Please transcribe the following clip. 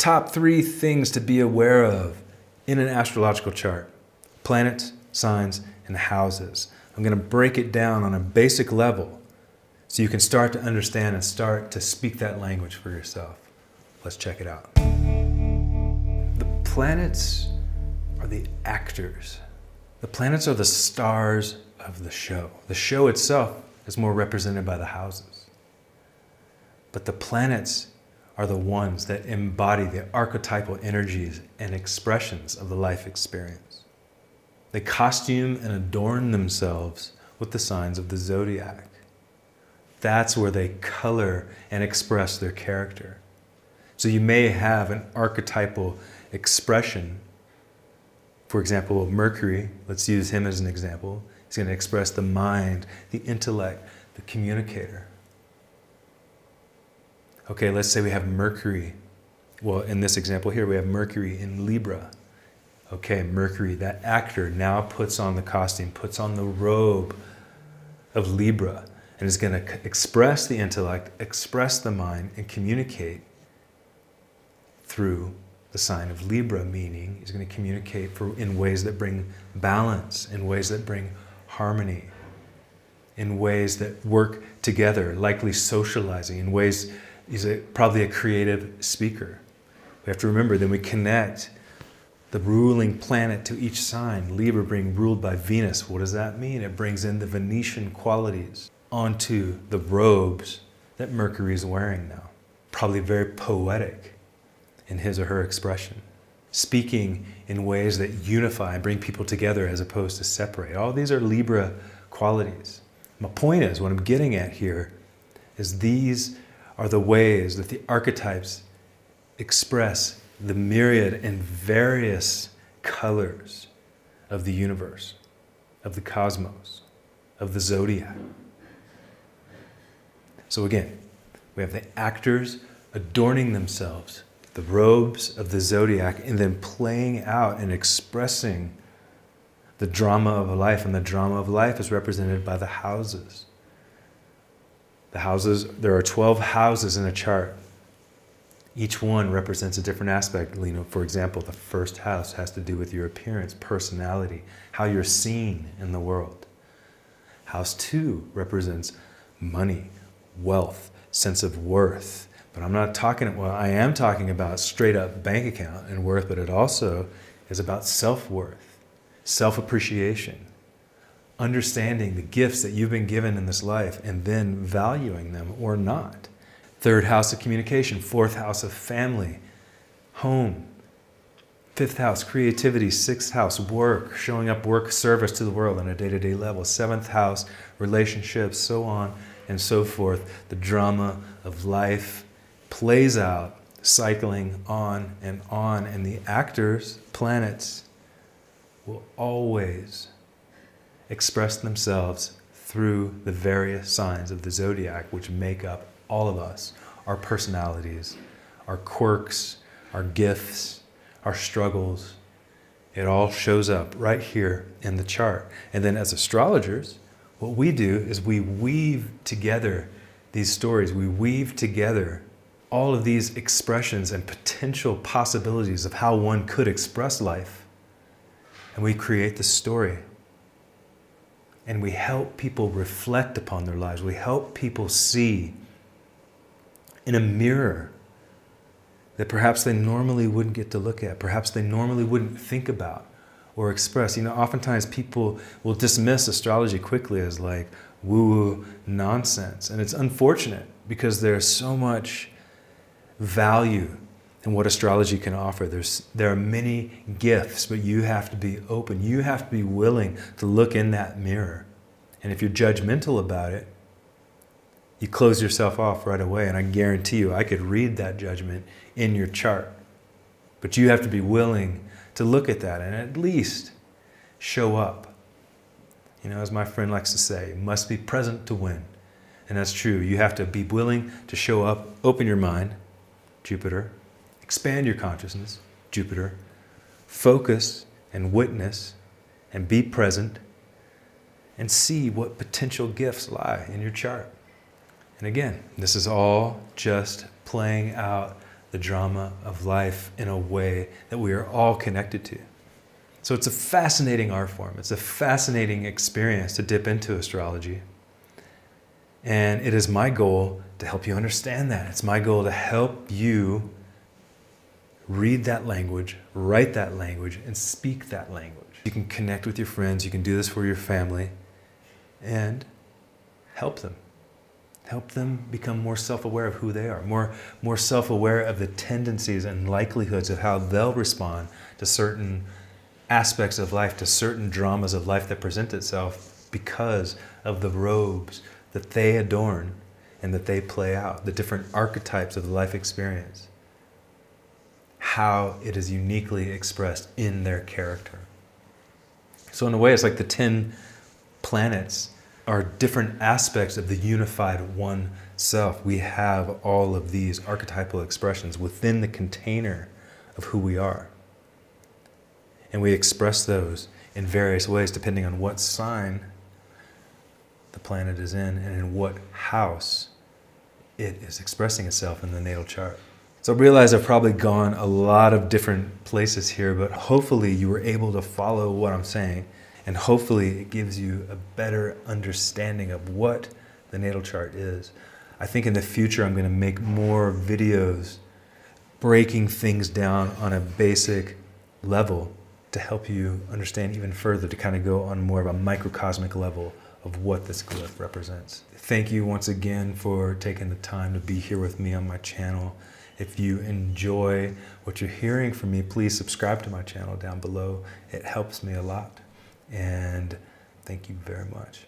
top 3 things to be aware of in an astrological chart: planets, signs, and houses. I'm going to break it down on a basic level so you can start to understand and start to speak that language for yourself. Let's check it out. The planets are the actors. The planets are the stars of the show. The show itself is more represented by the houses. But the planets are the ones that embody the archetypal energies and expressions of the life experience. They costume and adorn themselves with the signs of the zodiac. That's where they color and express their character. So you may have an archetypal expression. For example, Mercury, let's use him as an example. He's going to express the mind, the intellect, the communicator. Okay, let's say we have Mercury. Well, in this example here, we have Mercury in Libra. Okay, Mercury, that actor, now puts on the costume, puts on the robe of Libra, and is going to express the intellect, express the mind, and communicate through the sign of Libra, meaning he's going to communicate in ways that bring balance, in ways that bring harmony, in ways that work together, likely socializing, in ways he's probably a creative speaker. We have to remember, then we connect the ruling planet to each sign. Libra being ruled by Venus. What does that mean? It brings in the Venetian qualities onto the robes that Mercury is wearing now. Probably very poetic in his or her expression. Speaking in ways that unify and bring people together as opposed to separate. All these are Libra qualities. My point is, what I'm getting at here is these are the ways that the archetypes express the myriad and various colors of the universe, of the cosmos, of the zodiac. So again, we have the actors adorning themselves, the robes of the zodiac, and then playing out and expressing the drama of life. And the drama of life is represented by the houses. The houses, there are 12 houses in a chart. Each one represents a different aspect. You know, for example, the first house has to do with your appearance, personality, how you're seen in the world. House 2 represents money, wealth, sense of worth. But I am talking about straight up bank account and worth, but it also is about self-worth, self-appreciation, understanding the gifts that you've been given in this life and then valuing them or not. Third house of communication, fourth house of family, home, fifth house, creativity, sixth house, work, showing up, work, service to the world on a day-to-day level, seventh house, relationships, so on and so forth. The drama of life plays out, cycling on, and the actors, planets, will always express themselves through the various signs of the zodiac, which make up all of us, our personalities, our quirks, our gifts, our struggles. It all shows up right here in the chart. And then as astrologers, what we do is we weave together these stories. We weave together all of these expressions and potential possibilities of how one could express life. And we create the story. And we help people reflect upon their lives. We help people see in a mirror that perhaps they normally wouldn't get to look at, perhaps they normally wouldn't think about or express. You know, oftentimes people will dismiss astrology quickly as like woo-woo nonsense. And it's unfortunate because there's so much value in what astrology can offer. There are many gifts, but you have to be open. You have to be willing to look in that mirror. And if you're judgmental about it, you close yourself off right away. And I guarantee you, I could read that judgment in your chart. But you have to be willing to look at that and at least show up. You know, as my friend likes to say, you must be present to win. And that's true. You have to be willing to show up, open your mind, Jupiter, expand your consciousness, Jupiter, focus and witness and be present and see what potential gifts lie in your chart. And again, this is all just playing out the drama of life in a way that we are all connected to. So it's a fascinating art form. It's a fascinating experience to dip into astrology. And it is my goal to help you understand that. It's my goal to help you read that language, write that language, and speak that language. You can connect with your friends. You can do this for your family and help them. Help them become more self-aware of who they are, more self-aware of the tendencies and likelihoods of how they'll respond to certain aspects of life, to certain dramas of life that present itself because of the robes that they adorn and that they play out, the different archetypes of the life experience, how it is uniquely expressed in their character. So in a way, it's like the 10 planets are different aspects of the unified one self. We have all of these archetypal expressions within the container of who we are. And we express those in various ways depending on what sign the planet is in and in what house it is expressing itself in the natal chart. So I realize I've probably gone a lot of different places here, but hopefully you were able to follow what I'm saying. And hopefully it gives you a better understanding of what the natal chart is. I think in the future I'm going to make more videos breaking things down on a basic level to help you understand even further, to kind of go on more of a microcosmic level of what this glyph represents. Thank you once again for taking the time to be here with me on my channel. If you enjoy what you're hearing from me, please subscribe to my channel down below. It helps me a lot. And thank you very much.